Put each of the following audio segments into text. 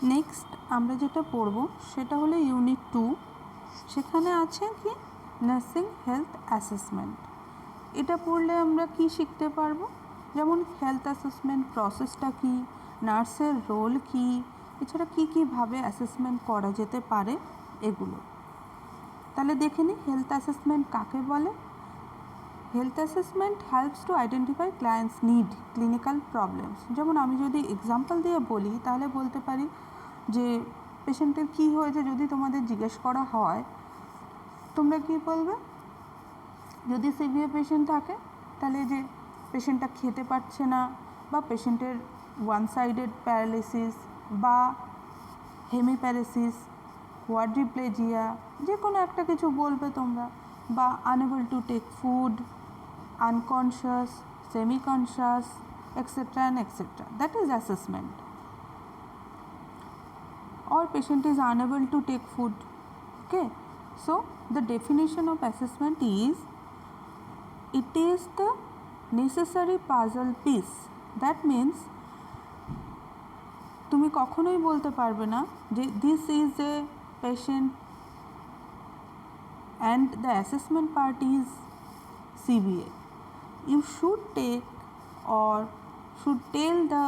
Next আমরা যেটা পড়ব সেটা হলো ইউনিট 2। সেখানে আছে কি নার্সিং হেলথ অ্যাসেসমেন্ট। এটা পড়লে আমরা কি শিখতে পারবো, যেমন হেলথ অ্যাসেসমেন্ট প্রসেসটা কি, নার্সের রোল কি, এছাড়া কী কীভাবে অ্যাসেসমেন্ট করা যেতে পারে এগুলো। তাহলে দেখে নিই হেলথ অ্যাসেসমেন্ট কাকে বলে। Health assessment helps to identify clients need clinical problems. যেমন আমি যদি এক্সাম্পল দিয়ে বলি তাহলে বলতে পারি যে পেশেন্টের কী হয়েছে যদি তোমাদের জিজ্ঞেস করা হয়, তোমরা কী বলবে? যদি সিভিয়ার পেশেন্ট থাকে তাহলে যে পেশেন্টটা খেতে পারছে না, বা পেশেন্টের ওয়ান সাইডেড প্যারালিসিস বা হেমিপ্যারালিসিস, কোয়াড্রিপ্লেজিয়া, যে কোনো একটা কিছু বলবে তোমরা, বা unable to take food, unconscious, semi-conscious, etc. and etc. That is assessment. Or patient is unable to take food. Okay. So the definition of assessment is, it is the necessary puzzle piece. That means তুমি কখনোই বলতে পারবে না যে this is a patient and the assessment part is CBA. You should take or should tell the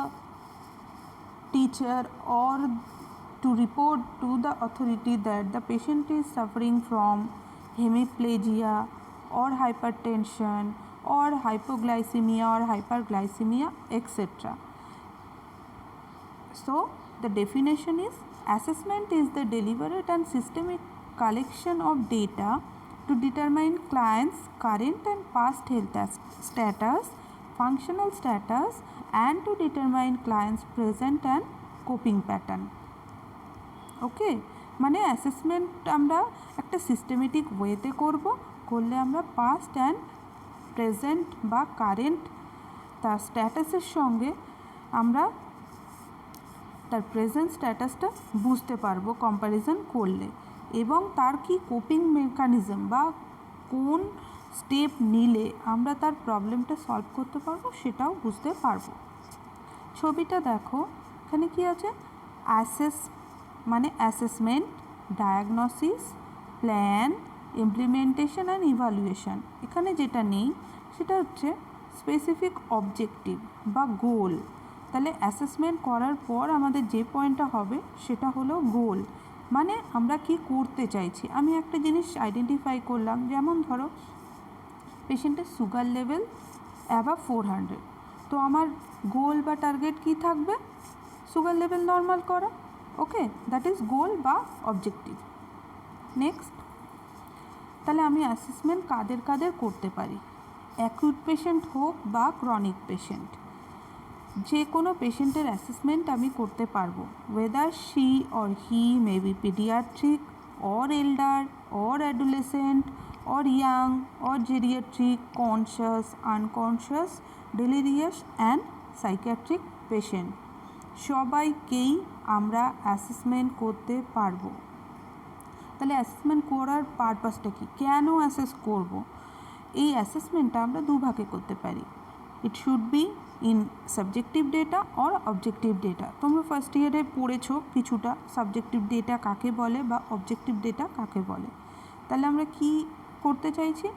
teacher or to report to the authority that the patient is suffering from hemiplegia or hypertension or hypoglycemia or hyperglycemia, etc. So the definition is, assessment is the deliberate and systemic collection of data to determine clients' current and past health status, functional status, and to determine clients' present and coping pattern. ওকে, মানে assessment আমরা একটা systematic ওয়েতে করলে আমরা past and present বা current তার স্ট্যাটাসের সঙ্গে আমরা তার প্রেজেন্ট স্ট্যাটাসটা বুঝতে পারবো কম্প্যারিজন করলে, এবং তার কি কোপিং মেকানিজম বা কোন স্টেপ নিলে আমরা তার প্রবলেমটা সলভ করতে পারবো সেটাও বুঝতে পারবো। ছবিটা দেখো, এখানে কি আছে? মানে assessment, diagnosis, plan, implementation and evaluation. এখানে যেটা নেই সেটা হচ্ছে স্পেসিফিক অবজেক্টিভ বা গোল। তাহলে অ্যাসেসমেন্ট করার পর আমাদের যে পয়েন্টটা হবে সেটা হলো গোল, মানে আমরা কি করতে চাইছি। আমি একটা জিনিস আইডেন্টিফাই করলাম, যেমন ধরো পেশেন্টের সুগার লেভেল অ্যাবাভ 400, তো আমার গোল বা টার্গেট কি থাকবে? সুগার লেভেল নর্মাল করা। ওকে, দ্যাট ইজ গোল বা অবজেক্টিভ। নেক্সট, তাহলে আমি অ্যাসেসমেন্ট কাদের কাদের করতে পারি? অ্যাকিউট পেশেন্ট হোক বা ক্রনিক পেশেন্ট, যে কোনো পেশেন্টের অ্যাসেসমেন্ট আমি করতে পারবো, whether she or he may be pediatric or elder or adolescent or young or geriatric, conscious, unconscious, delirious and psychiatric patient, সবাইকেই আমরা অ্যাসেসমেন্ট করতে পারবো। তাহলে অ্যাসেসমেন্ট করার পারপাসটা কি, কেন অ্যাসেস করব? এই অ্যাসেসমেন্টটা আমরা দুভাগে করতে পারি। It should be in subjective data or objective data. তোমরা ফার্স্ট ইয়ারে পড়েছো কিছুটা সাবজেক্টিভ ডেটা কাকে বলে বা অবজেক্টিভ ডেটা কাকে বলে। তাহলে আমরা কি করতে চাইছি?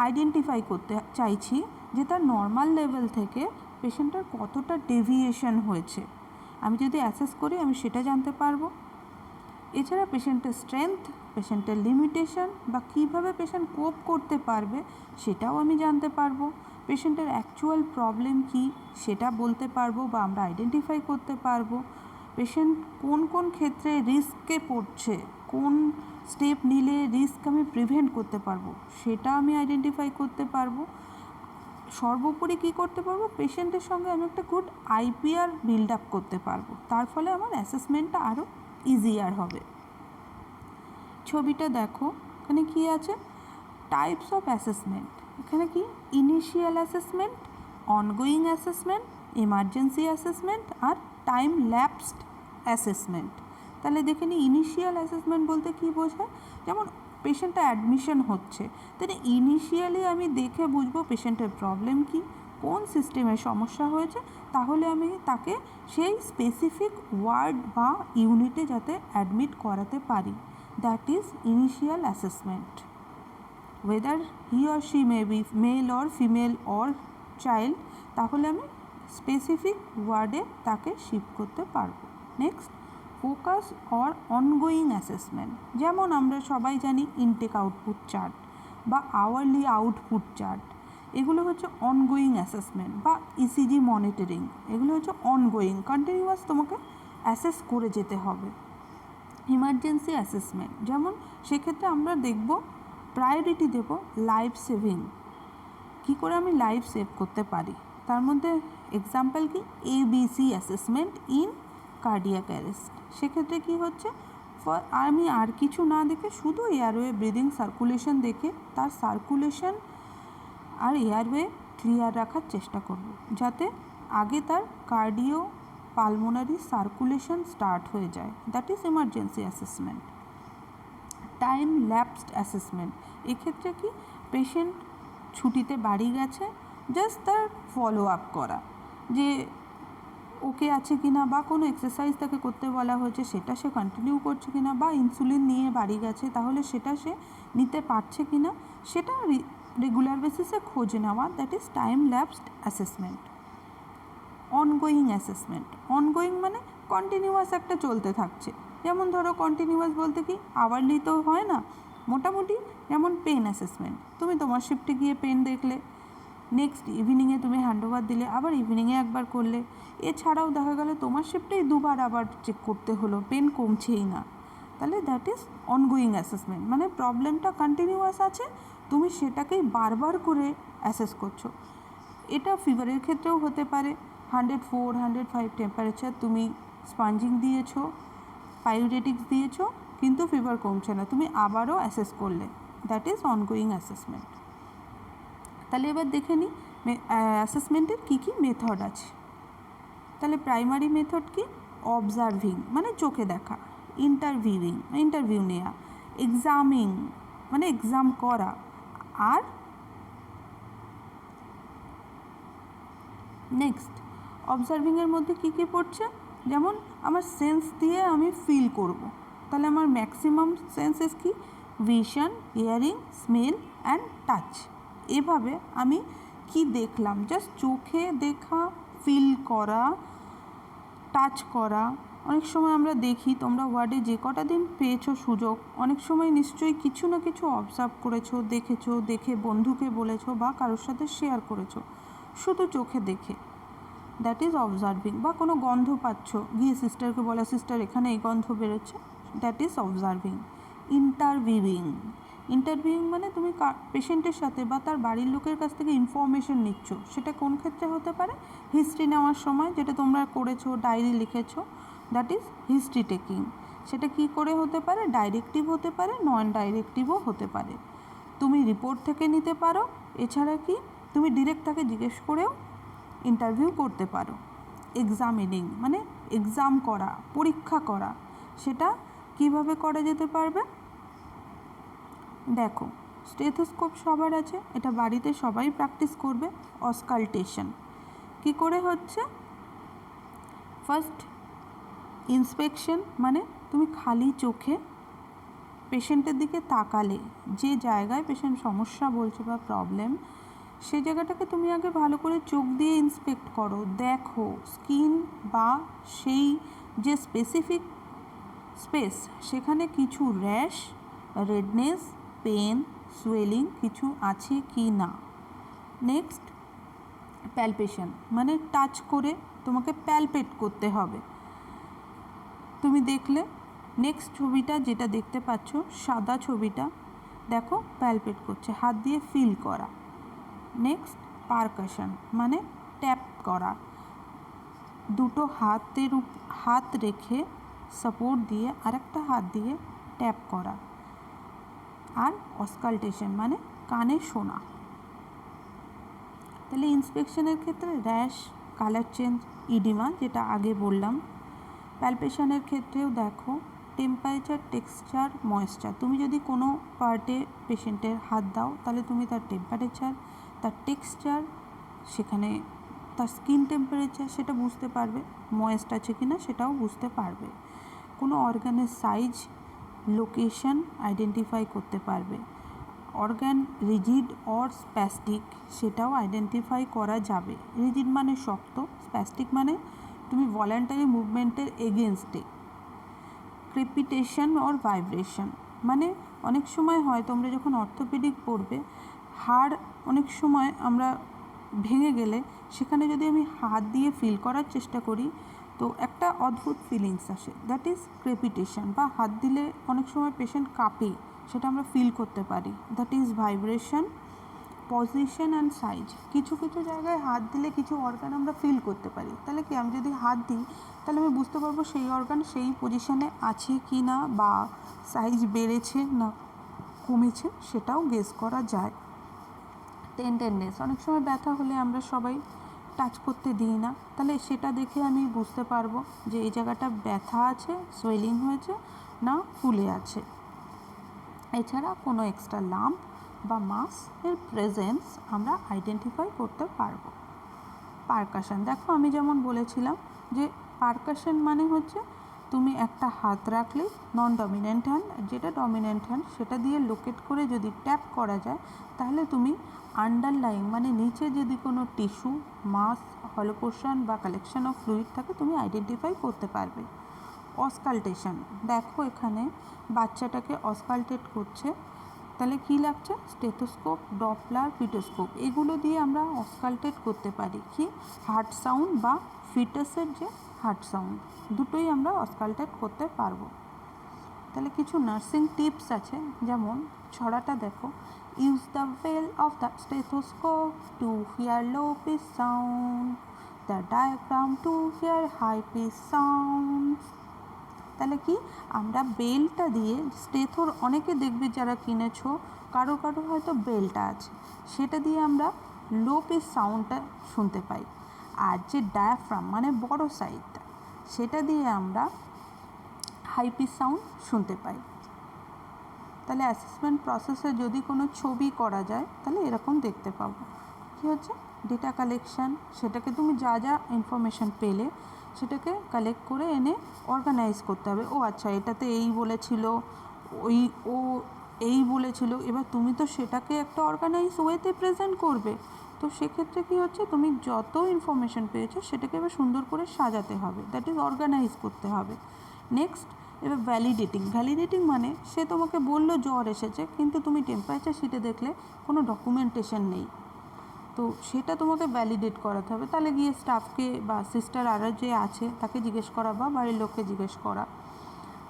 আইডেন্টিফাই করতে চাইছি যে তার নর্মাল লেভেল থেকে পেশেন্টের কতটা ডেভিয়েশন হয়েছে। আমি যদি অ্যাসেস করি আমি সেটা জানতে পারবো। এছাড়া পেশেন্টের স্ট্রেংথ, পেশেন্টের লিমিটেশন বা কীভাবে পেশেন্ট কোপ করতে পারবে সেটাও আমি জানতে পারবো। পেশেন্টের অ্যাকচুয়াল প্রবলেম কী সেটা বলতে পারবো বা আমরা আইডেন্টিফাই করতে পারবো। পেশেন্ট কোন কোন ক্ষেত্রে রিস্কে পড়ছে, কোন স্টেপ নিলে রিস্ক আমি প্রিভেন্ট করতে পারবো সেটা আমি আইডেন্টিফাই করতে পারবো। সর্বোপরি কী করতে পারবো? পেশেন্টের সঙ্গে আমি একটা গুড আইপিআর বিল্ড আপ করতে পারবো, তার ফলে আমার অ্যাসেসমেন্টটা আরও ইজিয়ার হবে। ছবিটা দেখো, এখানে কি আছে? Types of assessment. এখানে কি? Initial assessment, ongoing assessment, emergency assessment আর টাইম ল্যাপসড অ্যাসেসমেন্ট। তাহলে দেখে নিই ইনিশিয়াল অ্যাসেসমেন্ট বলতে কী বোঝায়। যেমন পেশেন্টটা অ্যাডমিশন হচ্ছে, তাহলে ইনিশিয়ালি আমি দেখে বুঝবো পেশেন্টের প্রবলেম কী, কোন সিস্টেমের সমস্যা হয়েছে, তাহলে আমি তাকে সেই স্পেসিফিক ওয়ার্ড বা ইউনিটে যাতে অ্যাডমিট করাতে পারি। That is initial assessment. whether he or she may be male or female or child, তাহলে আমি স্পেসিফিক ওয়ার্ডে তাকে শিফট করতে পারবো। Next, focus or ongoing assessment. যেমন আমরা সবাই জানি ইনটেক আউটপুট চার্ট বা আওয়ারলি আউটপুট চার্ট, এগুলো হচ্ছে অনগোয়িং অ্যাসেসমেন্ট বা ইসিজি মনিটরিং। এগুলো হচ্ছে অনগোয়িং, কন্টিনিউয়াস তোমাকে অ্যাসেস করে যেতে হবে। ইমার্জেন্সি অ্যাসেসমেন্ট, যেমন সেক্ষেত্রে আমরা দেখব প্রায়োরিটি দেব লাইফ সেভিং, কী করে আমি লাইফ সেভ করতে পারি। তার মধ্যে এক্সাম্পল কি, ABC assessment in cardiac arrest. সেক্ষেত্রে কি হচ্ছে, আমি আর কিছু না দেখে শুধু এয়ারওয়ে ব্রিদিং সার্কুলেশন দেখে তার সার্কুলেশন আর এয়ারওয়ে ক্লিয়ার রাখার চেষ্টা করব, যাতে আগে তার কার্ডিও পালমোনারি সার্কুলেশন স্টার্ট হয়ে যায়। That is emergency assessment. Time lapsed assessment, এক্ষেত্রে কি, পেশেন্ট ছুটিতে বাড়ি গেছে, জাস্ট তার ফলো আপ করা, যে ওকে আছে কি না, বা কোনো এক্সারসাইজ তাকে করতে বলা হয়েছে সেটা সে কন্টিনিউ করছে কি না, বা ইনসুলিন নিয়ে বাড়ি গেছে তাহলে সেটা সে নিতে পারছে কি না, সেটা রেগুলার বেসিসে খোঁজ নেওয়া। That is time lapsed assessment. Ongoing assessment, ongoing মানে কন্টিনিউয়াস একটা চলতে থাকছে। যেমন ধরো কন্টিনিউয়াস বলতে কি, আওয়ারলি তো হয় না, মোটামুটি যেমন পেন অ্যাসেসমেন্ট, তুমি তোমার শিফটে গিয়ে পেন দেখলে, নেক্সট ইভিনিংয়ে তুমি হ্যান্ডওভার দিলে, আবার ইভিনিংয়ে একবার করলে, এছাড়াও দেখা গেল তোমার শিফটেই দুবার আবার চেক করতে হলো, পেন কমছেই না, তাহলে দ্যাট ইজ অনগোয়িং অ্যাসেসমেন্ট। মানে প্রবলেমটা কন্টিনিউয়াস আছে, তুমি সেটাকেই বারবার করে অ্যাসেস করছো। এটা ফিভারের ক্ষেত্রেও হতে পারে, 104, 105 টেম্পারেচার, তুমি স্পঞ্জিং দিয়েছো, পাইউরেটিক্স দিয়েছো, কিন্তু ফিভার কমছে না, তুমি আবারও অ্যাসেস করলে, দ্যাট ইজ অনগোয়িং অ্যাসেসমেন্ট। তাহলে এবার দেখে নিই অ্যাসেসমেন্টের কী কী মেথড আছে। তাহলে প্রাইমারি মেথড কি, অবজারভিং মানে চোখে দেখা, ইন্টারভিউ নেওয়া, এক্সামিং মানে এক্সাম করা, আর নেক্সট অবজারভিংয়ের মধ্যে কী কী পড়ছে, যেমন আমার সেন্স দিয়ে আমি ফিল করব, তাহলে আমার ম্যাক্সিমাম সেন্সেস কি, vision, hearing, smell and touch. এভাবে আমি কি দেখলাম, জাস্ট চোখে দেখা, ফিল করা, টাচ করা। অনেক সময় আমরা দেখি, তোমরা ওয়ার্ডে যে কটা দিন পেয়েছো সুযোগ, অনেক সময় নিশ্চয়ই কিছু না কিছু অবজার্ভ করেছো, দেখেছো, দেখে বন্ধুকে বলেছো বা কারোর সাথে শেয়ার করেছো, শুধু চোখে দেখে, দ্যাট ইজ অবজার্ভিং। বা কোনো গন্ধ পাচ্ছ, গিয়ে সিস্টারকে বলা, সিস্টার এখানে এই গন্ধ বেরোচ্ছে, দ্যাট ইজ অবজার্ভিং। ইন্টারভিউইং মানে তুমি পেশেন্টের সাথে বা তার বাড়ির লোকের কাছ থেকে ইনফরমেশন নিচ্ছ। সেটা কোন ক্ষেত্রে হতে পারে, হিস্ট্রি নেওয়ার সময়, যেটা তোমরা করেছো, ডায়েরি লিখেছো, দ্যাট ইজ হিস্ট্রি টেকিং। সেটা কি করে হতে পারে, ডাইরেক্টিভ হতে পারে, নন ডাইরেক্টিভও হতে পারে। তুমি রিপোর্ট থেকে নিতে পারো, এছাড়া কি তুমি ডিরেক্ট তাকে জিজ্ঞেস করেও ইন্টারভিউ করতে পারো। এক্সামিনিং মানে এক্সাম করা, পরীক্ষা করা। সেটা কিভাবে করা যেতে পারবে, দেখো স্টেথোস্কোপ সবার আছে, এটা বাড়িতে সবাই প্র্যাকটিস করবে। অসকালটেশন কি করে হচ্ছে, ফার্স্ট ইন্সপেকশন মানে তুমি খালি চোখে পেশেন্টের দিকে তাকালে, যে জায়গায় পেশেন্ট সমস্যা বলছে বা প্রবলেম, সেই জায়গাটাকে তুমি আগে ভালো করে চোখ দিয়ে ইন্সপেক্ট করো, দেখো স্কিন বা সেই যে স্পেসিফিক স্পেস, সেখানে কিছু র্যাশ, রেডনেস, পেন, সোয়েলিং কিছু আছে কি না। নেক্সট প্যালপেশন মানে টাচ করে তোমাকে প্যালপেট করতে হবে। তুমি দেখলে নেক্সট ছবিটা যেটা দেখতে পাচ্ছ, সাদা ছবিটা দেখো, প্যালপেট করছে, হাত দিয়ে ফিল করা। নেক্সট পারকাশন মানে ট্যাপ করা, দুটো হাত রেখে সাপোর্ট দিয়ে আরেকটা হাত দিয়ে ট্যাপ করা। আর অসকালটেশন মানে কানে শোনা। তাহলে ইন্সপেকশনের ক্ষেত্রে র্যাশ, কালার চেঞ্জ, ইডিমা যেটা আগে বললাম। প্যালপেশনের ক্ষেত্রেও দেখো টেম্পারেচার, টেক্সচার, ময়েশ্চার। তুমি যদি কোনো পার্টে পেশেন্টের হাত দাও, তাহলে তুমি তার টেম্পারেচার, তার টেক্সচার, সেখানে তার স্কিন টেম্পারেচার সেটা বুঝতে পারবে, ময়েস্ট আছে কি না সেটাও বুঝতে পারবে। কোনো অর্গানের সাইজ, লোকেশন আইডেন্টিফাই করতে পারবে। অর্গান রিজিড অর স্প্যাস্টিক সেটাও আইডেন্টিফাই করা যাবে। রিজিড মানে শক্ত, স্প্যাস্টিক মানে তুমি ভলান্টারি মুভমেন্টের এগেনস্টে। ক্রেপিটেশন অর ভাইব্রেশন মানে অনেক সময় হয় তোমরা যখন অর্থোপেডিক পড়বে, হাড় অনেক সময় আমরা ভেঙে গেলে সেখানে যদি আমি হাত দিয়ে ফিল করার চেষ্টা করি তো একটা অদ্ভুত ফিলিংস আসে, দ্যাট ইজ ক্রেপিটেশন। বা হাত দিলে অনেক সময় পেশেন্ট কাঁপে, সেটা আমরা ফিল করতে পারি, that is vibration. Position and size, কিছু কিছু জায়গায় হাত দিলে কিছু অর্গান আমরা ফিল করতে পারি। তাহলে কি আমি যদি হাত দিই তাহলে আমি বুঝতে পারবো সেই অর্গান সেই পজিশনে আছে কি না, বা সাইজ বেড়েছে না কমেছে সেটাও গেস করা যায়। টেন্ডারনেস, অনেক সময় ব্যথা হলে আমরা সবাই টাচ করতে দিই না, তাহলে সেটা দেখে আমি বুঝতে পারবো যে এই জায়গাটা ব্যথা আছে, সোয়েলিং হয়েছে না ফুলে আছে। এছাড়া কোনো এক্সট্রা লাম্প বা মাস এর প্রেজেন্স আমরা আইডেন্টিফাই করতে পারবো। পারকাশন, দেখো আমি যেমন বলেছিলাম যে পারকাশন মানে হচ্ছে তুমি একটা হাত রাখলে নন ডমিনেন্ট হ্যান্ড, যেটা ডমিনেন্ট হ্যান্ড সেটা দিয়ে লোকেট করে যদি ট্যাপ করা যায় তাহলে তুমি আন্ডারলাইং মানে নিচে যদি কোনো টিস্যু, মাস, হলো পোর্শন বা কালেকশন অফ ফ্লুইড থাকে তুমি আইডেন্টিফাই করতে পারবে। অসকালটেশন, দেখো এখানে বাচ্চাটাকে অসকালটেট করছে, তাহলে কী লাগছে, স্টেথোস্কোপ, ডপলার, পিটোস্কোপ এগুলো দিয়ে আমরা অসকালটেট করতে পারি কি হার্ট সাউন্ড বা ফিটাসের যে হার্ট সাউন্ড, দুটোই আমরা অসকালটেট করতে পারবো। তাহলে কিছু নার্সিং টিপস আছে, যেমন ছড়াটা দেখো, use the bell of the stethoscope to hear low pitch sound, the diagram to hear high pitch sound. তাহলে কি আমরা বেলটা দিয়ে স্টেথোর, অনেকে দেখবে যারা কিনেছো কারো কারো হয়তো বেলটা আছে, সেটা দিয়ে আমরা লো পিচ সাউন্ডটা শুনতে পাই। আর যে ডায়াফ্রাম মানে বড় সাইডটা, সেটা দিয়ে আমরা হাই পিচ সাউন্ড শুনতে পাই। তাহলে অ্যাসেসমেন্ট প্রসেসে যদি কোনো ছবি করা যায় তাহলে এরকম দেখতে পাবো। কী হচ্ছে ডেটা কালেকশান, সেটাকে তুমি যা যা ইনফরমেশান পেলে সেটাকে কালেক্ট করে এনে অর্গানাইজ করতে হবে। ও আচ্ছা এটাতে এই বলেছিল, ও এই বলেছিল, এবার তুমি তো সেটাকে একটা অর্গানাইজ ওয়েতে প্রেজেন্ট করবে। তো সেক্ষেত্রে কী হচ্ছে, তুমি যত ইনফরমেশান পেয়েছো সেটাকে এবার সুন্দর করে সাজাতে হবে, দ্যাট ইজ অর্গানাইজ করতে হবে। নেক্সট, এবার ভ্যালিডেটিং মানে সে তোমাকে বললো জ্বর এসেছে, কিন্তু তুমি টেম্পারেচার শিটে দেখলে কোনো ডকুমেন্টেশন নেই, তো সেটা তোমাকে ভ্যালিডেট করাতে হবে। তাহলে গিয়ে স্টাফকে বা সিস্টার আর যে আছে তাকে জিজ্ঞেস করা বা বাড়ির লোককে জিজ্ঞেস করা,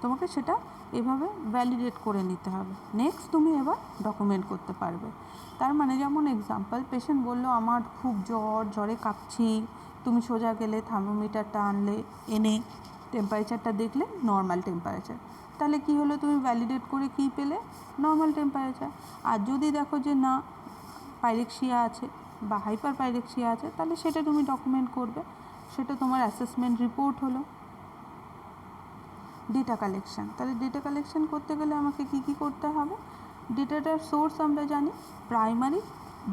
তোমাকে সেটা এভাবে ভ্যালিডেট করে নিতে হবে। নেক্সট তুমি এবার ডকুমেন্ট করতে পারবে। তার মানে যেমন এক্সাম্পল, পেশেন্ট বললো আমার খুব জ্বরে কাঁপছি, তুমি সোজা গেলে থার্মোমিটারটা আনলে, এনে টেম্পারেচারটা দেখলে নর্মাল টেম্পারেচার, তাহলে কি হলো, তুমি ভ্যালিডেট করে কী পেলে, নর্মাল টেম্পারেচার। আর যদি দেখো যে না পাইরেক্সিয়া আছে বা হাইপার পাইরেক্সিয়া আছে, তাহলে সেটা তুমি ডকুমেন্ট করবে, সেটা তোমার অ্যাসেসমেন্ট রিপোর্ট হলো। ডেটা কালেকশান, তাহলে ডেটা কালেকশান করতে গেলে আমাকে কী কী করতে হবে, ডেটাটার সোর্স আমরা জানি প্রাইমারি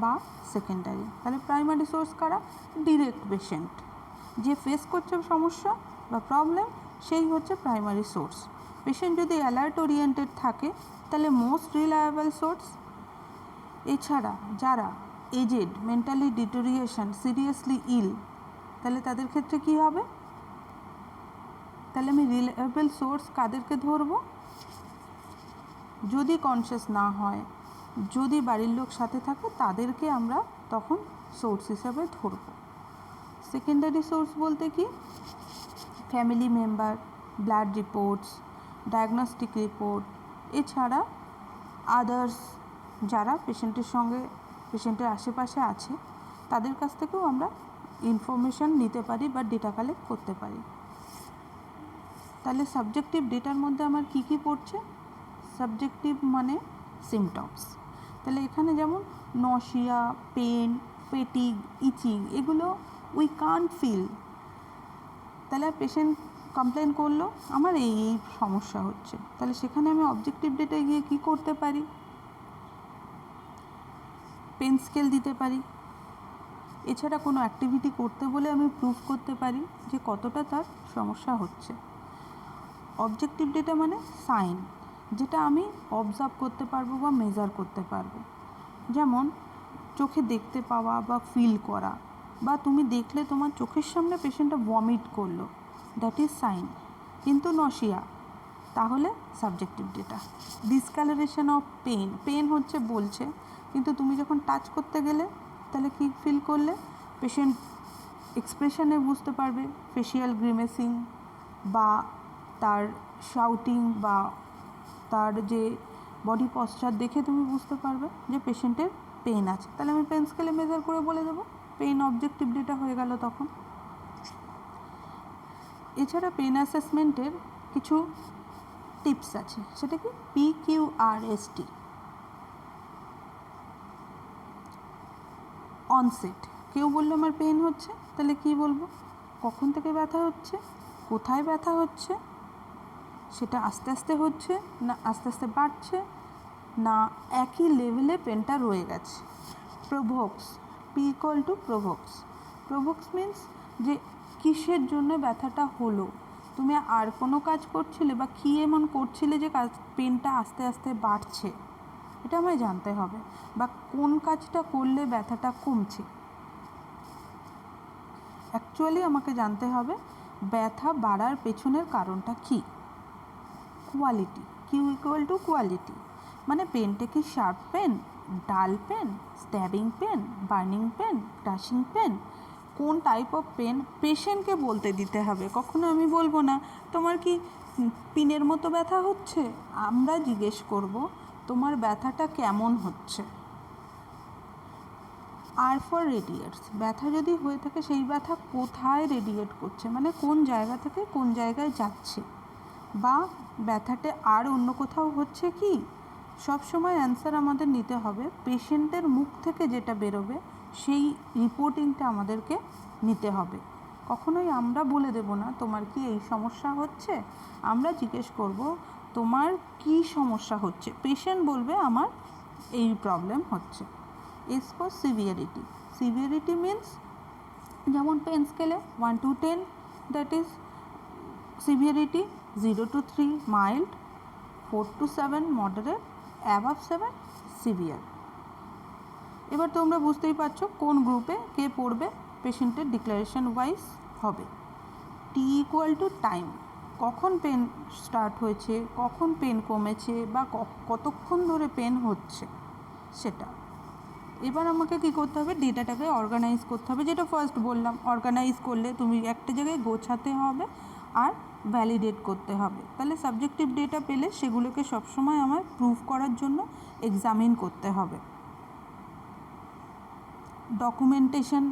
বা সেকেন্ডারি। তাহলে প্রাইমারি সোর্স কারা, ডিরেক্ট পেশেন্ট, যে ফেস করছে সমস্যা বা প্রবলেম সেই হচ্ছে প্রাইমারি সোর্স। পেশেন্ট যদি অ্যালার্ট ওরিয়েন্টেড থাকে তাহলে মোস্ট রিলায়েবল সোর্স। এছাড়া যারা এজেড, মেন্টালি ডিটোরিয়েশন, সিরিয়াসলি ইল, তাহলে তাদের ক্ষেত্রে কী হবে, তাহলে আমি রিলায়েবল সোর্স কাদেরকে ধরবো, যদি কনসিয়াস না হয়, যদি বাড়ির লোক সাথে থাকে তাদেরকে আমরা তখন সোর্স হিসাবে ধরব। সেকেন্ডারি সোর্স বলতে কি, family member, blood reports, diagnostic report, এছাড়া আদার্স যারা পেশেন্টের সঙ্গে, পেশেন্টের আশেপাশে আছে তাদের কাছ থেকেও আমরা ইনফরমেশান নিতে পারি বা ডেটা কালেক্ট করতে পারি। তাহলে সাবজেক্টিভ ডেটার মধ্যে আমার কী কী পড়ছে, সাবজেক্টিভ মানে সিমটমস, তাহলে এখানে যেমন নশিয়া, পেন, ফেটিগ, ইচিং, এগুলো উই কান্ট ফিল, তাহলে পেশেন্ট কমপ্লেন করলো আমার এই এই সমস্যা হচ্ছে, তাহলে সেখানে আমি অবজেক্টিভ ডেটায় গিয়ে কী করতে পারি, পেন স্কেল দিতে পারি। এছাড়া কোনো অ্যাক্টিভিটি করতে বলে আমি প্রুভ করতে পারি যে কতটা তার সমস্যা হচ্ছে। অবজেক্টিভ ডেটা মানে সাইন, যেটা আমি অবজার্ভ করতে পারবো বা মেজার করতে পারবো, যেমন চোখে দেখতে পাওয়া বা ফিল করা, বা তুমি দেখলে তোমার চোখের সামনে পেশেন্টটা ভমিট করলো, দ্যাট ইজ সাইন। কিন্তু নশিয়া, তাহলে subjective data. Discolouration of pain, pain হচ্ছে বলছে, কিন্তু তুমি যখন টাচ করতে গেলে তাহলে কী ফিল করলে, পেশেন্ট এক্সপ্রেশনে বুঝতে পারবে, ফেশিয়াল গ্রিমেসিং বা তার শাউটিং বা তার যে বডি পশ্চার দেখে তুমি বুঝতে পারবে যে পেশেন্টের পেন আছে, তাহলে আমি পেন স্কেলে মেজার করে বলে দেবো, পেন অবজেক্টিভ ডেটা হয়ে গেল তখন। এছাড়া পেন অ্যাসেসমেন্টের কিছু টিপস আছে, সেটা কি PQRST। অনসেট, কেউ বললো আমার পেন হচ্ছে, তাহলে কি বলবো, কখন থেকে ব্যথা হচ্ছে, কোথায় ব্যথা হচ্ছে, সেটা আস্তে আস্তে হচ্ছে না আস্তে আস্তে বাড়ছে, না একই লেভেলে পেনটা রয়ে গেছে। প্রোভোক্স, P=প্রোভোক্স। প্রোভোক্স মিন্স যে কিসের জন্য ব্যথাটা হলো, তুমি আর কোনো কাজ করছিলে বা কী এমন করছিলে যে পেনটা আস্তে আস্তে বাড়ছে, এটা আমায় জানতে হবে, বা কোন কাজটা করলে ব্যথাটা কমছে। অ্যাকচুয়ালি আমাকে জানতে হবে ব্যথা বাড়ার পেছনের কারণটা কী। কোয়ালিটি, Q=কোয়ালিটি, মানে পেনটা কি sharp pain, dull pain, stabbing pain, burning pain, crushing pain, কোন টাইপ অফ পেন পেশেন্টকে বলতে দিতে হবে। কখনো আমি বলবো না তোমার কি পিনের মতো ব্যথা হচ্ছে, আমরা জিজ্ঞেস করব তোমার ব্যথাটা কেমন হচ্ছে। আর ফর রেডিয়েটস, ব্যথা যদি হয়ে থাকে সেই ব্যথা কোথায় রেডিয়েট করছে, মানে কোন জায়গা থেকে কোন জায়গায় যাচ্ছে, বা ব্যথাটা আর অন্য কোথাও হচ্ছে কি। সব সময় অ্যান্সার আমাদের নিতে হবে পেশেন্টের মুখ থেকে যেটা বেরোবে সেই রিপোর্টিংটা আমাদেরকে নিতে হবে। কখনোই আমরা বলে দেব না তোমার কি এই সমস্যা হচ্ছে, আমরা জিজ্ঞেস করব তোমার কি সমস্যা হচ্ছে, পেশেন্ট বলবে আমার এই প্রবলেম হচ্ছে। S for severity, severity means যেমন পেন স্কেলে 1 to 10, that is severity, 0 to 3 mild, 4 to 7 moderate, above 7 severe. এবার তোমরা বুঝতেই পারছো কোন গ্রুপে কে পড়বে, পেশেন্টের ডিক্লারেশন ওয়াইজ হবে। T=টাইম, কখন পেন স্টার্ট হয়েছে, কখন পেন কমেছে, বা কতক্ষণ ধরে পেন হচ্ছে সেটা। এবার আমাকে কী করতে হবে, ডেটাটাকে অর্গানাইজ করতে হবে, যেটা ফার্স্ট বললাম, অর্গানাইজ করলে তুমি একটা জায়গায় গোছাতে হবে আর ভ্যালিডেট করতে হবে। তাহলে সাবজেক্টিভ ডেটা পেলে সেগুলোকে সবসময় আমার প্রুভ করার জন্য এক্সামিন করতে হবে। Documentation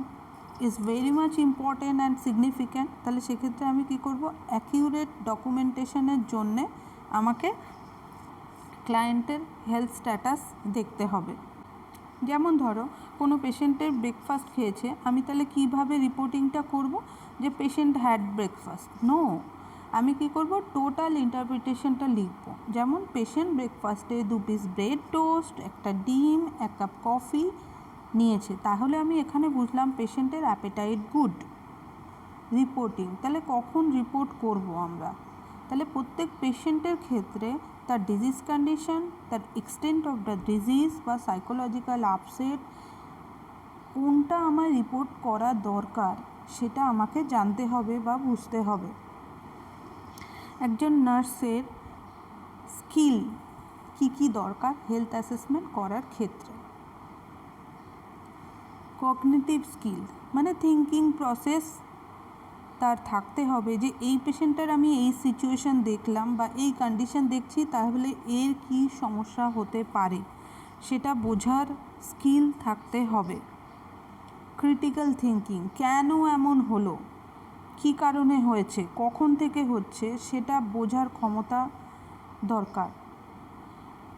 is very much important and significant, তাহলে সেক্ষেত্রে আমি কী করব, অ্যাকিউরেট ডকুমেন্টেশনের জন্যে আমাকে ক্লায়েন্টের হেলথ স্ট্যাটাস দেখতে হবে। যেমন ধরো কোনো পেশেন্টের ব্রেকফাস্ট খেয়েছে, আমি তাহলে কীভাবে রিপোর্টিংটা করব যে পেশেন্ট হ্যাড ব্রেকফাস্ট, নো, আমি কী করব, টোটাল ইন্টারপ্রিটেশনটা লিখব। যেমন পেশেন্ট ব্রেকফাস্টে 2 পিস ব্রেড টোস্ট, একটা ডিম, 1 কাপ কফি নিয়েছে, তাহলে আমি এখানে বুঝলাম পেশেন্টের অ্যাপেটাইট গুড। রিপোর্টিং, তাহলে কখন রিপোর্ট করব আমরা, তাহলে প্রত্যেক পেশেন্টের ক্ষেত্রে তার ডিজিজ কন্ডিশন, তার এক্সটেন্ট অফ দ্য ডিজিজ বা সাইকোলজিক্যাল আপসেট কোনটা আমার রিপোর্ট করা দরকার সেটা আমাকে জানতে হবে বা বুঝতে হবে। একজন নার্সের স্কিল কী কী দরকার হেলথ অ্যাসেসমেন্ট করার ক্ষেত্রে। কগনিটিভ স্কিল মানে থিঙ্কিং প্রসেস তার থাকতে হবে, যে এই পেশেন্টের আমি এই সিচুয়েশান দেখলাম বা এই কন্ডিশন দেখছি, তাহলে এর কি সমস্যা হতে পারে সেটা বোঝার স্কিল থাকতে হবে। ক্রিটিক্যাল থিঙ্কিং, কেন এমন হলো, কী কারণে হয়েছে, কখন থেকে হচ্ছে সেটা বোঝার ক্ষমতা দরকার।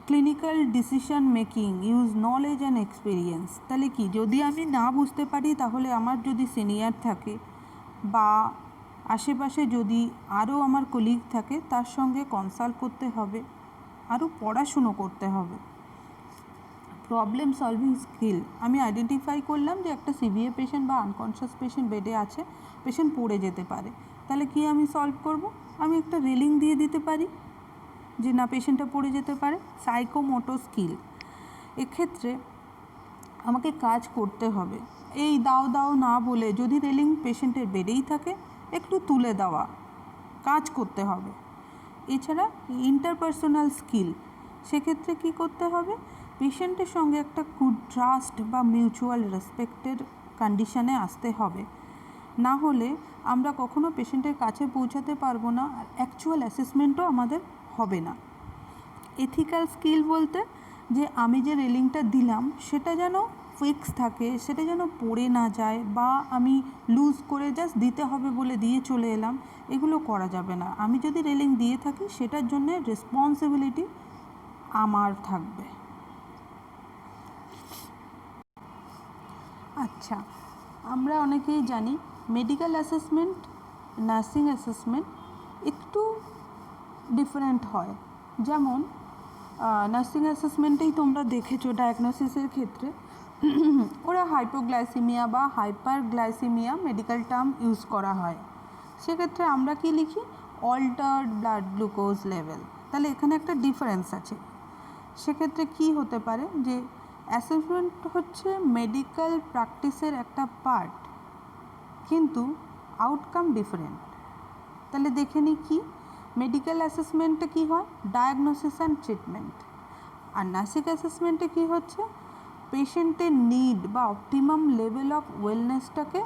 Clinical decision making, use knowledge and experience, তাহলে কি যদি আমি না বুঝতে পারি তাহলে আমার যদি সিনিয়র থাকে বা আশেপাশে যদি আরও আমার কলিগ থাকে তার সঙ্গে কনসাল্ট করতে হবে, আরও পড়াশুনো করতে হবে। প্রবলেম সলভিং স্কিল, আমি আইডেন্টিফাই করলাম যে একটা সিভিয়ার পেশেন্ট বা আনকনশিয়াস পেশেন্ট বেডে আছে, পেশেন্ট পড়ে যেতে পারে, তাহলে কি আমি সলভ করব? আমি একটা রেলিং দিয়ে দিতে পারি যে না পেশেন্টটা পড়ে যেতে পারে। সাইকোমোটো স্কিল, এক্ষেত্রে আমাকে কাজ করতে হবে, এই দাও দাও না বলে যদি রেলিং পেশেন্টের বেডেই থাকে একটু তুলে দেওয়া, কাজ করতে হবে। এছাড়া ইন্টারপার্সোনাল স্কিল, সেক্ষেত্রে কি করতে হবে? পেশেন্টের সঙ্গে একটা গুড ট্রাস্ট বা মিউচুয়াল রেসপেক্টের কন্ডিশনে আসতে হবে, না হলে আমরা কখনো পেশেন্টের কাছে পৌঁছাতে পারবো না, আর অ্যাকচুয়াল অ্যাসেসমেন্টও আমাদের হবে না। এথিক্যাল স্কিল বলতে যে আমি যে রেলিংটা দিলাম সেটা যেন ফিক্স থাকে, সেটা যেন পড়ে না যায়, বা আমি লুজ করে জাস্ট দিতে হবে বলে দিয়ে চলে এলাম, এগুলো করা যাবে না। আমি যদি রেলিং দিয়ে থাকি সেটার জন্য রেসপন্সিবিলিটি আমার থাকবে। আচ্ছা, আমরা অনেকেই জানি মেডিকেল অ্যাসেসমেন্ট, নার্সিং অ্যাসেসমেন্ট একটু ডিফারেন্ট হয়। যেমন নার্সিং অ্যাসেসমেন্টেই তোমরা দেখেছো ডায়াগনোসিসের ক্ষেত্রে ওরা হাইপোগ্লাইসিমিয়া বা হাইপারগ্লাইসিমিয়া মেডিকেল টার্ম ইউজ করা হয়। সেক্ষেত্রে আমরা কি লিখি? Altered blood glucose level. তাহলে এখানে একটা ডিফারেন্স আছে। সেক্ষেত্রে কি হতে পারে যে অ্যাসেসমেন্ট হচ্ছে মেডিকেল প্র্যাকটিসের একটা পার্ট, কিন্তু আউটকাম ডিফারেন্ট। তাহলে দেখে নিই কি মেডিকেল অ্যাসেসমেন্টে কী হয়? Diagnosis and treatment. আর নার্সিং অ্যাসেসমেন্টে কী হচ্ছে? পেশেন্টের নিড বা অপটিমাম লেভেল অফ ওয়েলনেসটাকে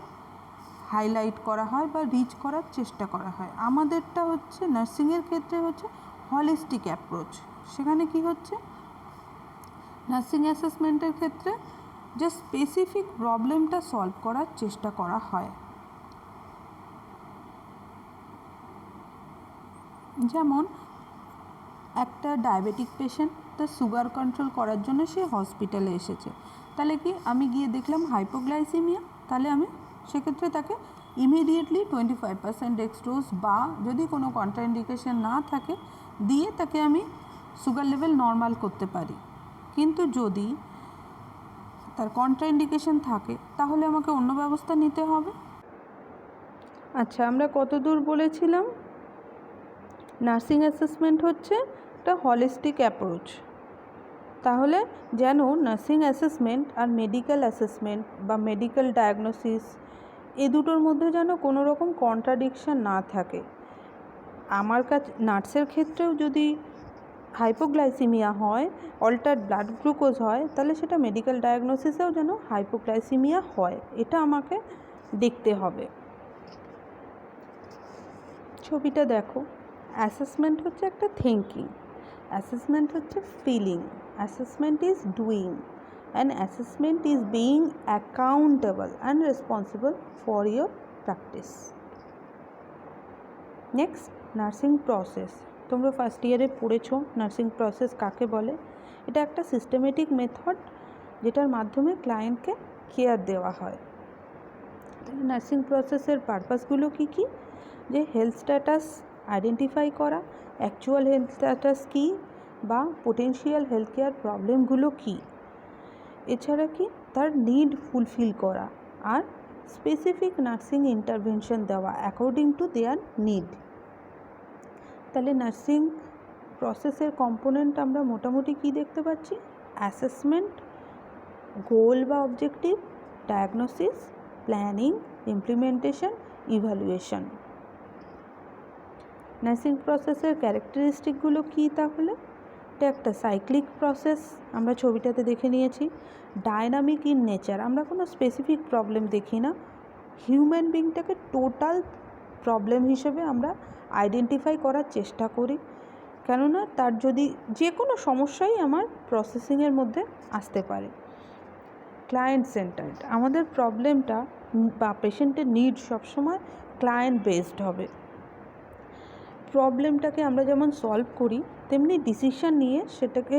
হাইলাইট করা হয় বা রিচ করার চেষ্টা করা হয়। আমাদেরটা হচ্ছে নার্সিংয়ের ক্ষেত্রে হচ্ছে হলিস্টিক অ্যাপ্রোচ। সেখানে কি হচ্ছে? নার্সিং অ্যাসেসমেন্টের ক্ষেত্রে যে স্পেসিফিক প্রবলেমটা সলভ করার চেষ্টা করা হয়। যেমন একটা ডায়াবেটিক পেশেন্ট, তার সুগার কন্ট্রোল করার জন্য সে হসপিটালে এসেছে, তাহলে কি আমি গিয়ে দেখলাম হাইপোগ্লাইসিমিয়া, তাহলে আমি সেক্ষেত্রে তাকে ইমিডিয়েটলি 25% ডেক্সট্রোজ বা যদি কোনো কন্ট্রাইন্ডিকেশন না থাকে দিয়ে তাকে আমি সুগার লেভেল নর্মাল করতে পারি। কিন্তু যদি তার কন্ট্রাইন্ডিকেশন থাকে তাহলে আমাকে অন্য ব্যবস্থা নিতে হবে। আচ্ছা, আমরা কতদূর বলেছিলাম? নার্সিং অ্যাসেসমেন্ট হচ্ছে একটা হলিস্টিক অ্যাপ্রোচ। তাহলে যেন নার্সিং অ্যাসেসমেন্ট আর মেডিকেল অ্যাসেসমেন্ট বা মেডিকেল ডায়াগনোসিস এ দুটোর মধ্যে যেন কোনো রকম কন্ট্রাডিকশন না থাকে। আমার কাছে নার্সের ক্ষেত্রেও যদি হাইপোগ্লাইসিমিয়া হয়, অল্টার্ড ব্লাড গ্লুকোজ হয়, তাহলে সেটা মেডিকেল ডায়াগনোসিসেও যেন হাইপোগ্লাইসিমিয়া হয়, এটা আমাকে দেখতে হবে। ছবিটা দেখো, অ্যাসেসমেন্ট হচ্ছে একটা থিঙ্কিং, অ্যাসেসমেন্ট হচ্ছে feeling, assessment is doing, and assessment is being accountable and responsible for your practice. Next, nursing process. তোমরা ফার্স্ট ইয়ারে পড়েছো নার্সিং প্রসেস কাকে বলে। এটা একটা সিস্টেমেটিক মেথড যেটার মাধ্যমে ক্লায়েন্টকে কেয়ার দেওয়া হয়। তাহলে নার্সিং প্রসেসের পারপাসগুলো কী কী? যে হেলথ স্ট্যাটাস আইডেন্টিফাই করা, অ্যাকচুয়াল হেলথ স্ট্যাটাস কী বা পোটেনশিয়াল হেলথ কেয়ার প্রবলেমগুলো কী, এছাড়া কি তার নিড ফুলফিল করা, আর স্পেসিফিক নার্সিং ইন্টারভেনশন দেওয়া অ্যাকর্ডিং টু দেয়ার নিড। তাহলে নার্সিং প্রসেসের কম্পোনেন্ট আমরা মোটামুটি কী দেখতে পাচ্ছি? অ্যাসেসমেন্ট, গোল বা objective, diagnosis, planning, implementation, evaluation. Nursing প্রসেসের ক্যারেক্টারিস্টিকগুলো কী তাহলে? এটা একটা সাইক্লিক প্রসেস, আমরা ছবিটাতে দেখে নিয়েছি। ডায়নামিক ইন নেচার, আমরা কোনো স্পেসিফিক প্রবলেম দেখি না, হিউম্যান বিংটাকে টোটাল প্রবলেম হিসেবে আমরা আইডেন্টিফাই করার চেষ্টা করি, কেননা তার যদি যে কোনো সমস্যাই আমার প্রসেসিংয়ের মধ্যে আসতে পারে। ক্লায়েন্ট সেন্টার্ড, আমাদের প্রবলেমটা বা পেশেন্টের নিড সবসময় ক্লায়েন্ট বেসড হবে। প্রবলেমটাকে আমরা যেমন সলভ করি তেমনি ডিসিশন নিয়ে সেটাকে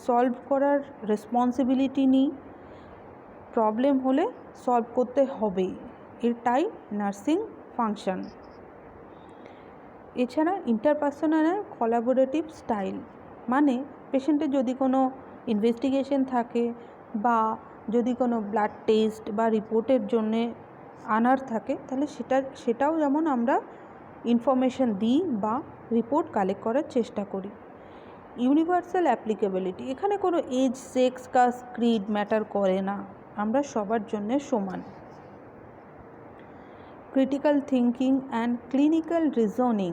সলভ করার রেসপন্সিবিলিটি নিই। প্রবলেম হলে সলভ করতে হবেই, এটাই নার্সিং ফাংশন। এছাড়া ইন্টারপার্সোনাল আর কোলাবোরেটিভ স্টাইল, মানে পেশেন্টের যদি কোনো ইনভেস্টিগেশন থাকে বা যদি কোনো ব্লাড টেস্ট বা রিপোর্টের জন্যে আনার থাকে, তাহলে সেটাও যেমন আমরা ইনফরমেশন দিই বা রিপোর্ট কালেক্ট করার চেষ্টা করি। ইউনিভার্সাল অ্যাপ্লিকেবিলিটি, এখানে কোনো age, sex, caste, creed matter করে না, আমরা সবার জন্য সমান। Critical thinking and clinical reasoning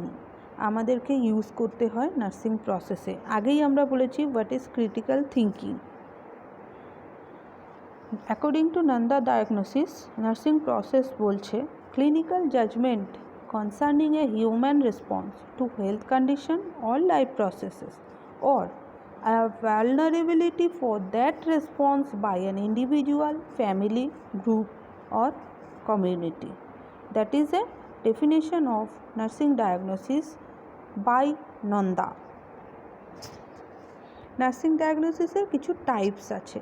আমাদেরকে ইউজ করতে হয় নার্সিং প্রসেসে। আগেই আমরা বলেছি what is critical thinking. According to NANDA diagnosis, nursing process বলছে clinical judgment concerning a human response to health condition or life processes or a vulnerability for that response by an individual, family, group or community. That is a definition of nursing diagnosis by Nanda. Nursing ডায়াগনোসিসের কিছু types আছে,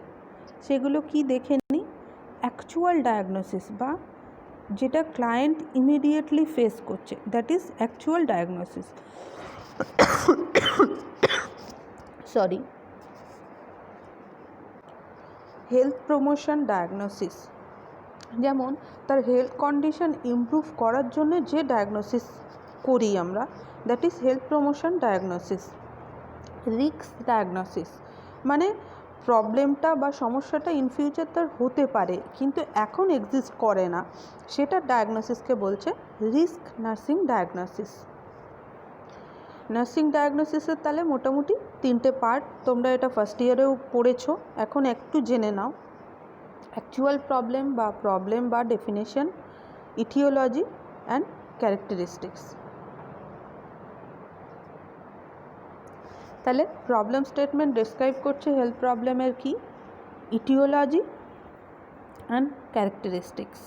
সেগুলো কি দেখে নিই। Actual diagnosis বা যেটা client immediately face করছে, that is actual diagnosis. Sorry. Health promotion diagnosis, যেমন তার হেলথ কন্ডিশন ইমপ্রুভ করার জন্য যে ডায়াগনোসিস করি আমরা, that is health promotion diagnosis. Risk diagnosis মানে প্রবলেমটা বা সমস্যাটা ইন ফিউচার তার হতে পারে কিন্তু এখন এক্সিস্ট করে না, সেটা ডায়াগনোসিসকে বলছে রিস্ক নার্সিং ডায়াগনোসিস। নার্সিং ডায়াগনোসিসের তাহলে মোটামুটি 3টে পার্ট, তোমরা এটা ফার্স্ট ইয়ারেও পড়েছো, এখন একটু জেনে নাও। অ্যাকচুয়াল প্রবলেম বা ডেফিনেশন, ইটিওলজি অ্যান্ড ক্যারেক্টারিস্টিক্স। তাহলে প্রবলেম স্টেটমেন্ট ডেসক্রাইব করছে হেলথ প্রবলেমের কি, etiology and characteristics,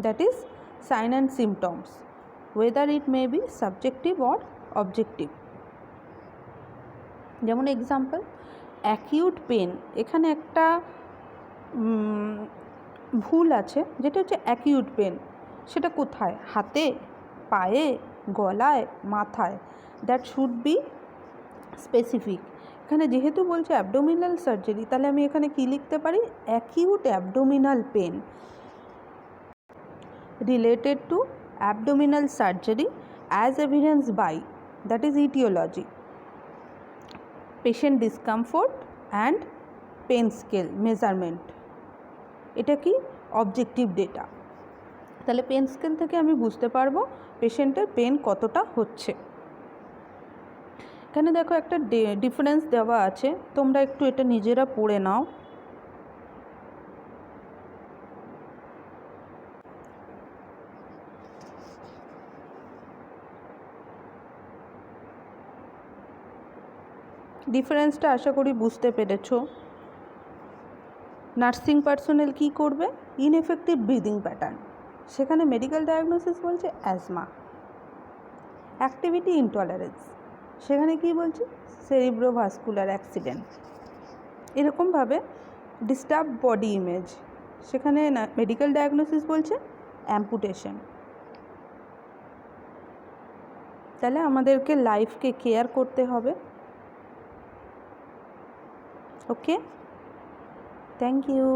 that is sign and symptoms, whether it may be subjective or objective. যেমন এক্সাম্পল, অ্যাকিউট পেন, এখানে একটা ভুল আছে, যেটা হচ্ছে অ্যাকিউট পেন, সেটা কোথায়, হাতে, পায়ে, গলায়, মাথায়, দ্যাট শুড বি স্পেসিফিক। এখানে যেহেতু বলছে অ্যাবডোমিনাল সার্জারি, তাহলে আমি এখানে কি লিখতে পারি, acute abdominal pain related to abdominal surgery as evidence by, that is etiology, patient discomfort and pain scale measurement, এটা কি অবজেক্টিভ ডেটা। তাহলে পেন স্কেল থেকে আমি বুঝতে পারবো পেশেন্টের পেন কতটা হচ্ছে। এখানে দেখো একটা ডিফারেন্স দেওয়া আছে, তোমরা একটু এটা নিজেরা পড়ে নাও। ডিফারেন্সটা আশা করি বুঝতে পেরেছ। নার্সিং পার্সোনেল কি করবে, ইনএফেক্টিভ ব্রিদিং প্যাটার্ন, সেখানে মেডিকেল ডায়াগনোসিস বলছে অ্যাজমা। অ্যাক্টিভিটি ইনটলারেন্স, সেখানে কি বলছে সেরিব্রোভাস্কুলার অ্যাক্সিডেন্ট। এরকমভাবে ডিস্টার্ব বডি ইমেজ, সেখানে মেডিকেল ডায়াগনোসিস বলছে অ্যাম্পুটেশন। তাহলে আমাদেরকে লাইফকে কেয়ার করতে হবে। ওকে, থ্যাংক ইউ।